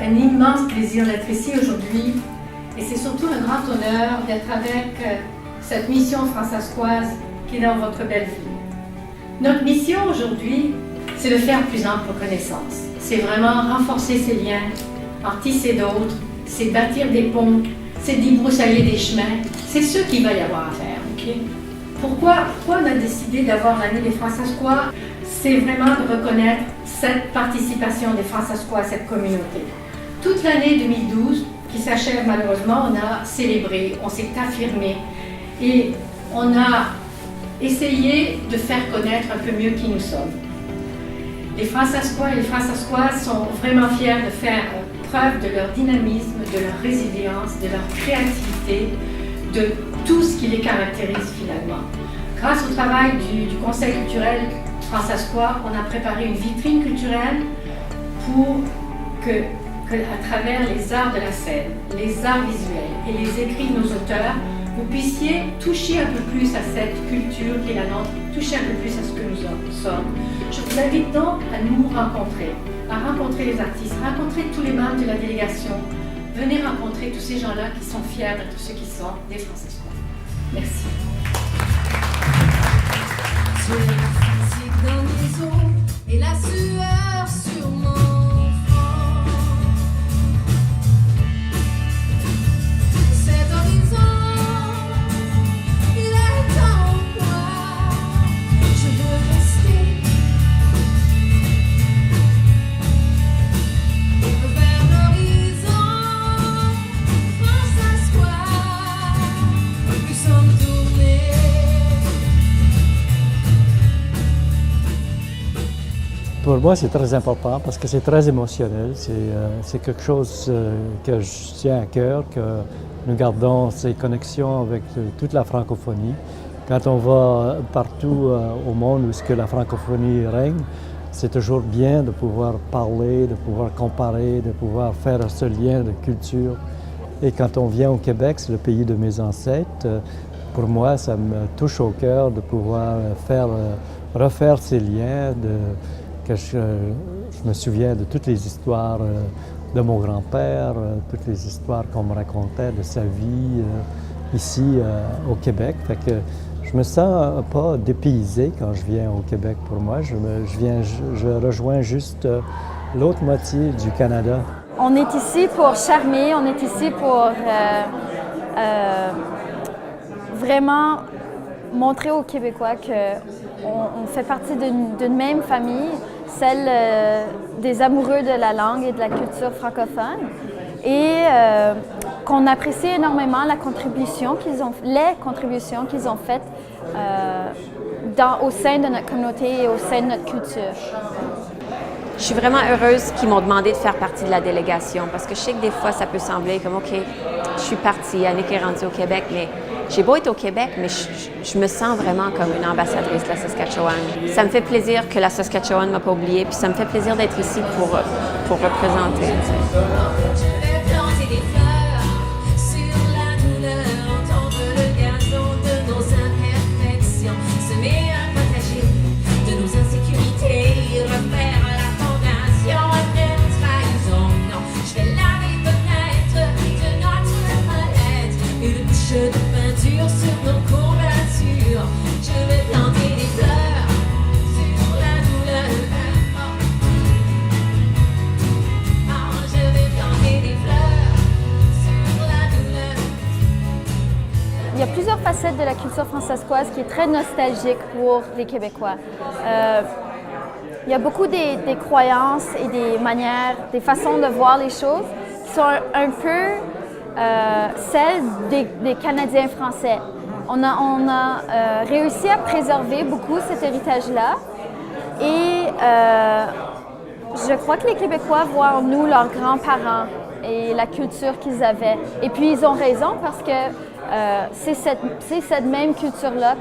un immense plaisir d'être ici aujourd'hui et c'est surtout un grand honneur d'être avec cette mission françaiscoise qui est dans votre belle ville. Notre mission aujourd'hui, c'est de faire plus ample connaissance. C'est vraiment renforcer ces liens, en tisser d'autres, c'est bâtir des ponts, c'est débroussailler des chemins. C'est ce qu'il va y avoir à faire. Okay? Pourquoi on a décidé d'avoir l'année des Françaiscois? C'est vraiment de reconnaître cette participation des Françaiscois à cette communauté. Toute l'année 2012, qui s'achève malheureusement, on a célébré, on s'est affirmé et on a essayé de faire connaître un peu mieux qui nous sommes. Les Françaiscois et les Françaiscoises sont vraiment fiers de faire preuve de leur dynamisme, de leur résilience, de leur créativité, de tout ce qui les caractérise finalement. Grâce au travail du Conseil culturel françaiscois, on a préparé une vitrine culturelle pour que à travers les arts de la scène, les arts visuels et les écrits de nos auteurs, vous puissiez toucher un peu plus à cette culture qui est la nôtre, toucher un peu plus à ce que nous sommes. Je vous invite donc à nous rencontrer, à rencontrer les artistes, rencontrer tous les membres de la délégation. Venez rencontrer tous ces gens-là qui sont fiers de tous ceux qui sont des Françaiscois. Merci. J'ai la physique dans mes os et la sueur sur mon front. Cet horizon, il est en moi. Je veux rester vers l'horizon. Françaiscois, nous sommes tournés. Pour moi, c'est très important parce que c'est très émotionnel. C'est quelque chose que je tiens à cœur, que nous gardons ces connexions avec toute la francophonie. Quand on va partout au monde où la francophonie règne, c'est toujours bien de pouvoir parler, de pouvoir comparer, de pouvoir faire ce lien de culture. Et quand on vient au Québec, c'est le pays de mes ancêtres, pour moi, ça me touche au cœur de pouvoir refaire ces liens, que je me souviens de toutes les histoires de mon grand-père, toutes les histoires qu'on me racontait de sa vie ici au Québec. Fait que je me sens pas dépaysé quand je viens au Québec pour moi. Je rejoins juste l'autre moitié du Canada. On est ici pour charmer, on est ici pour vraiment montrer aux Québécois qu'on fait partie d'une même famille, celle des amoureux de la langue et de la culture francophone, et qu'on apprécie énormément les contributions qu'ils ont faites au sein de notre communauté et au sein de notre culture. Je suis vraiment heureuse qu'ils m'ont demandé de faire partie de la délégation parce que je sais que des fois, ça peut sembler comme « OK, je suis partie, Annick est rendue au Québec, mais j'ai beau être au Québec, mais je me sens vraiment comme une ambassadrice de la Saskatchewan. Ça me fait plaisir que la Saskatchewan ne m'a pas oubliée, puis ça me fait plaisir d'être ici pour représenter. Il y a plusieurs facettes de la culture françaiscoise qui est très nostalgique pour les Québécois. Il y a beaucoup des croyances et des manières, des façons de voir les choses qui sont un peu celles des Canadiens français. On a réussi à préserver beaucoup cet héritage-là et je crois que les Québécois voient en nous leurs grands-parents et la culture qu'ils avaient. Et puis ils ont raison parce que c'est cette même culture-là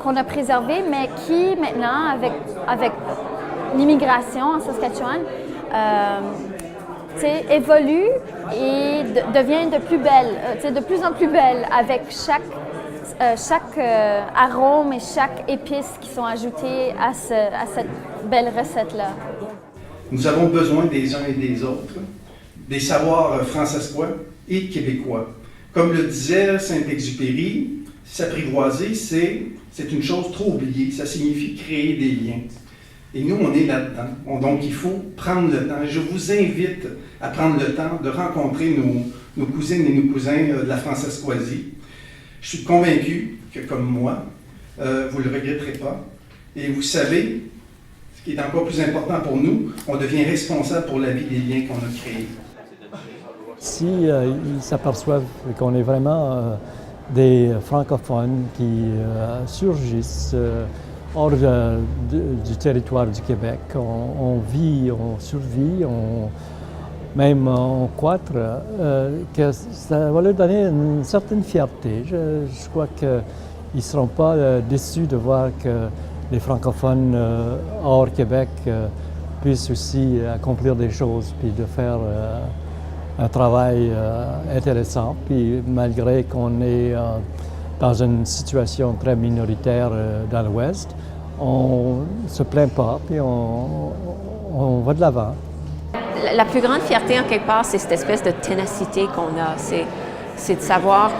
qu'on a préservée, mais qui maintenant, avec l'immigration en Saskatchewan, évolue et devient de plus en plus belle avec chaque arôme et chaque épice qui sont ajoutées à cette belle recette-là. Nous avons besoin des uns et des autres des savoirs francescois et québécois. Comme le disait Saint-Exupéry, s'apprivoiser, c'est une chose trop oubliée. Ça signifie créer des liens. Et nous, on est là-dedans. Donc, il faut prendre le temps. Je vous invite à prendre le temps de rencontrer nos cousines et nos cousins de la Francescoisie. Je suis convaincu que, comme moi, vous ne le regretterez pas. Et vous savez, ce qui est encore plus important pour nous, on devient responsable pour la vie des liens qu'on a créés. Si ils s'aperçoivent qu'on est vraiment des francophones qui surgissent hors du territoire du Québec, on vit, on survit, même on croître, que ça va leur donner une certaine fierté. Je crois qu'ils ne seront pas déçus de voir que les francophones hors Québec puissent aussi accomplir des choses, puis de faire un travail intéressant. Puis malgré qu'on est dans une situation très minoritaire dans l'Ouest, on ne se plaint pas, puis on va de l'avant. La plus grande fierté, en quelque part, c'est cette espèce de ténacité qu'on a. C'est de savoir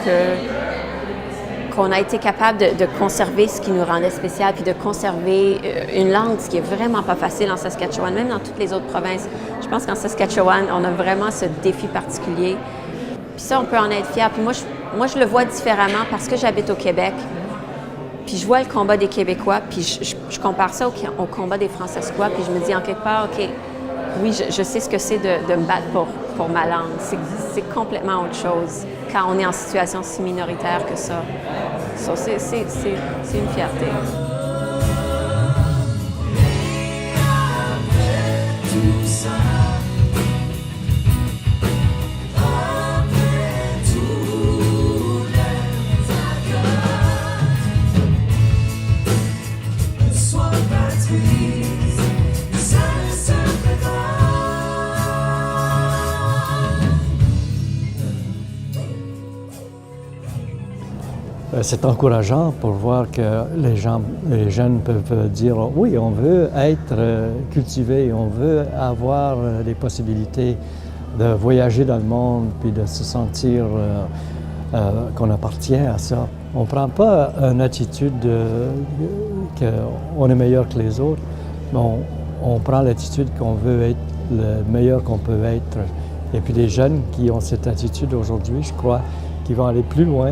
qu'on a été capable de conserver ce qui nous rendait spécial, puis de conserver une langue, ce qui est vraiment pas facile en Saskatchewan, même dans toutes les autres provinces. Je pense qu'en Saskatchewan, on a vraiment ce défi particulier. Puis ça, on peut en être fier. Puis moi, je le vois différemment parce que j'habite au Québec. Puis je vois le combat des Québécois, puis je compare ça au combat des Francescois, puis je me dis en quelque part, OK, oui, je sais ce que c'est de me battre pour ma langue. C'est complètement autre chose quand on est en situation si minoritaire que ça. Ça, c'est une fierté. C'est encourageant pour voir que les jeunes peuvent dire « oui, on veut être cultivé, on veut avoir les possibilités de voyager dans le monde puis de se sentir qu'on appartient à ça ». On ne prend pas une attitude qu'on est meilleur que les autres, mais on prend l'attitude qu'on veut être le meilleur qu'on peut être. Et puis les jeunes qui ont cette attitude aujourd'hui, je crois qu'ils vont aller plus loin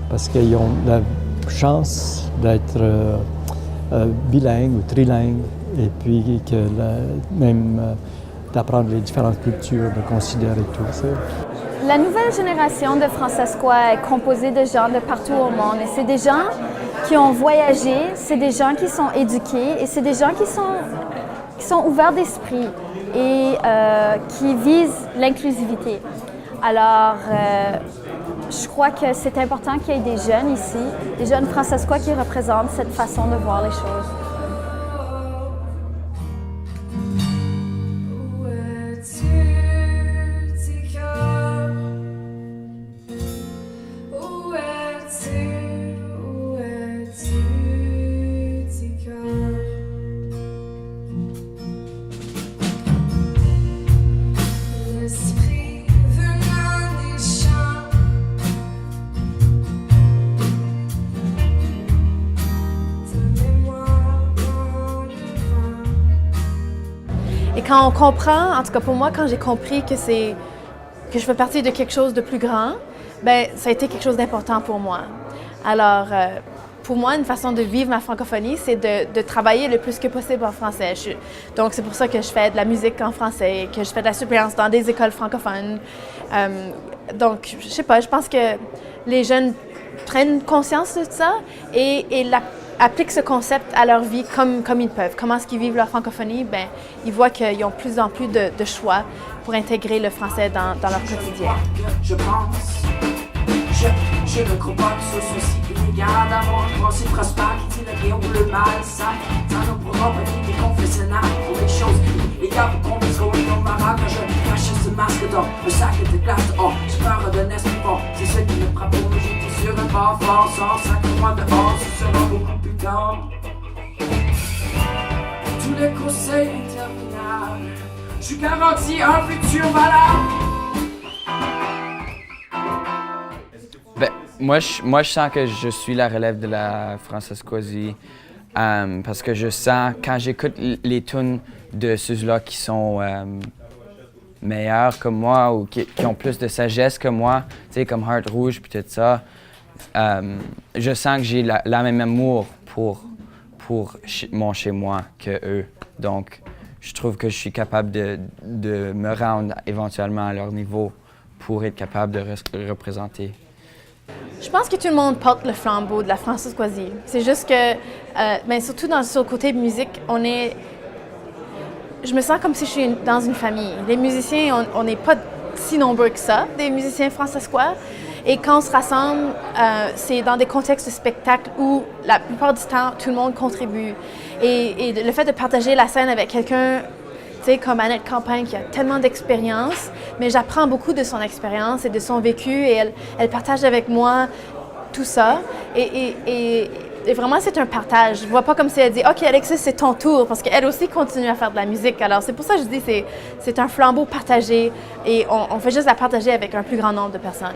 parce qu'ils ont la chance d'être bilingues ou trilingues et puis même d'apprendre les différentes cultures, de considérer tout ça. La nouvelle génération de Francescois est composée de gens de partout au monde et c'est des gens qui ont voyagé, c'est des gens qui sont éduqués et c'est des gens qui sont ouverts d'esprit et qui visent l'inclusivité. Alors, je crois que c'est important qu'il y ait des jeunes ici, des jeunes Francescois qui représentent cette façon de voir les choses. Et quand on comprend, en tout cas pour moi, quand j'ai compris que je fais partie de quelque chose de plus grand, ben ça a été quelque chose d'important pour moi. Alors, pour moi, une façon de vivre ma francophonie, c'est de travailler le plus que possible en français. Donc, c'est pour ça que je fais de la musique en français, que je fais de la suppléance dans des écoles francophones. Donc, je sais pas, je pense que les jeunes prennent conscience de ça et appliquent ce concept à leur vie comme ils peuvent. Comment est-ce qu'ils vivent leur francophonie? Ben, ils voient qu'ils ont plus en plus de choix pour intégrer le français dans leur quotidien. Je pense, je ne crois pas que ce souci inégal d'avoir un principe prospère qui dit le bien ou le mal. Ça ne pourra pas être des confessionnals pour les choses illégales pour qu'on puisse rouler nos marins quand je cache ce masque d'or. Le sac était glace, oh, j'ai peur de n'est-ce pas. C'est ce qui me frappe pour nous, j'étais sur un bord fort, sans 5 mois dehors, ce sera beaucoup plus tard. Tous les conseils interminables, je garantis un futur valable. Moi, je sens que je suis la relève de la Francescoisie parce que je sens, quand j'écoute les tunes de ceux-là qui sont meilleurs que moi ou qui ont plus de sagesse que moi, tu sais, comme Heart Rouge puis tout ça, je sens que j'ai la même amour pour mon chez-moi que eux. Donc, je trouve que je suis capable de me rendre éventuellement à leur niveau pour être capable de représenter. Je pense que tout le monde porte le flambeau de la Francescoisie. C'est juste que, surtout sur le côté musique, je me sens comme si je suis dans une famille. Les musiciens, on n'est pas si nombreux que ça, des musiciens francescois. Et quand on se rassemble, c'est dans des contextes de spectacle où la plupart du temps, tout le monde contribue. Et le fait de partager la scène avec quelqu'un, tu sais, comme Annette Campagne, qui a tellement d'expérience, mais j'apprends beaucoup de son expérience et de son vécu, et elle partage avec moi tout ça. Et vraiment, c'est un partage. Je ne vois pas comme si elle dit « OK, Alexis, c'est ton tour », parce qu'elle aussi continue à faire de la musique. Alors, c'est pour ça que je dis que c'est un flambeau partagé, et on fait juste la partager avec un plus grand nombre de personnes.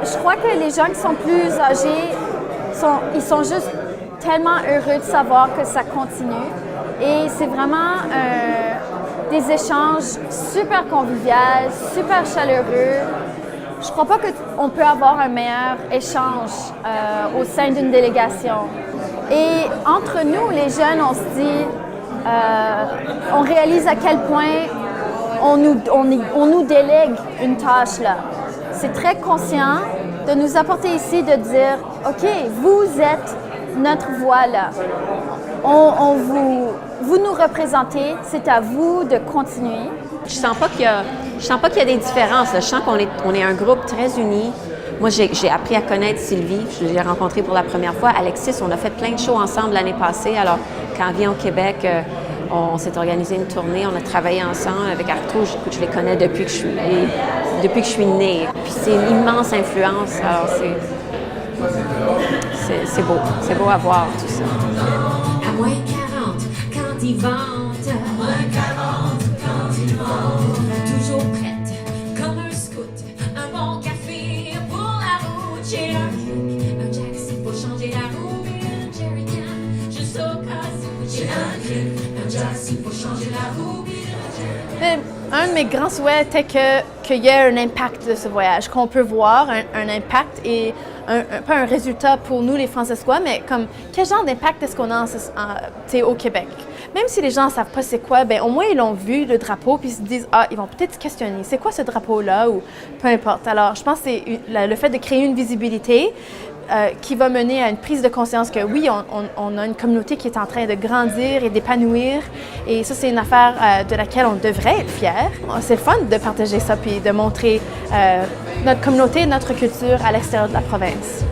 Je crois que les gens qui sont plus âgés, ils sont juste tellement heureux de savoir que ça continue. Et c'est vraiment des échanges super conviviaux, super chaleureux. Je ne crois pas qu'on peut avoir un meilleur échange au sein d'une délégation. Et entre nous, les jeunes, on se dit, on réalise à quel point on nous délègue une tâche là. C'est très conscient de nous apporter ici, de dire, OK, vous êtes notre voix là. Vous nous représentez, c'est à vous de continuer. Je sens pas qu'il y a des différences. Là. Je sens qu'on est un groupe très uni. Moi, j'ai appris à connaître Sylvie. Je l'ai rencontrée pour la première fois. Alexis, on a fait plein de shows ensemble l'année passée. Alors, quand elle vient au Québec, on s'est organisé une tournée. On a travaillé ensemble avec Arthur. Je les connais depuis que je suis née. Puis c'est une immense influence. Alors, c'est beau. C'est beau à voir, tout ça. À moins 40 quand ils vendent. À moins 40 quand ils vendent. Toujours prête comme un scout. Un bon café pour la route. J'ai un jack s'il faut changer la roue. Et un jerrycan juste au cas où j'ai un kick. Un jack s'il faut changer la roue. Un de mes grands souhaits était qu'il y ait un impact de ce voyage, qu'on peut voir un impact et pas un résultat pour nous les Francescois, mais comme quel genre d'impact est-ce qu'on a au Québec. Même si les gens ne savent pas c'est quoi, ben au moins ils ont vu le drapeau puis ils se disent ils vont peut-être se questionner, c'est quoi ce drapeau-là ou peu importe. Alors je pense que c'est le fait de créer une visibilité qui va mener à une prise de conscience que oui, on a une communauté qui est en train de grandir et d'épanouir. Et ça, c'est une affaire de laquelle on devrait être fiers. C'est le fun de partager ça puis de montrer notre communauté, notre culture à l'extérieur de la province.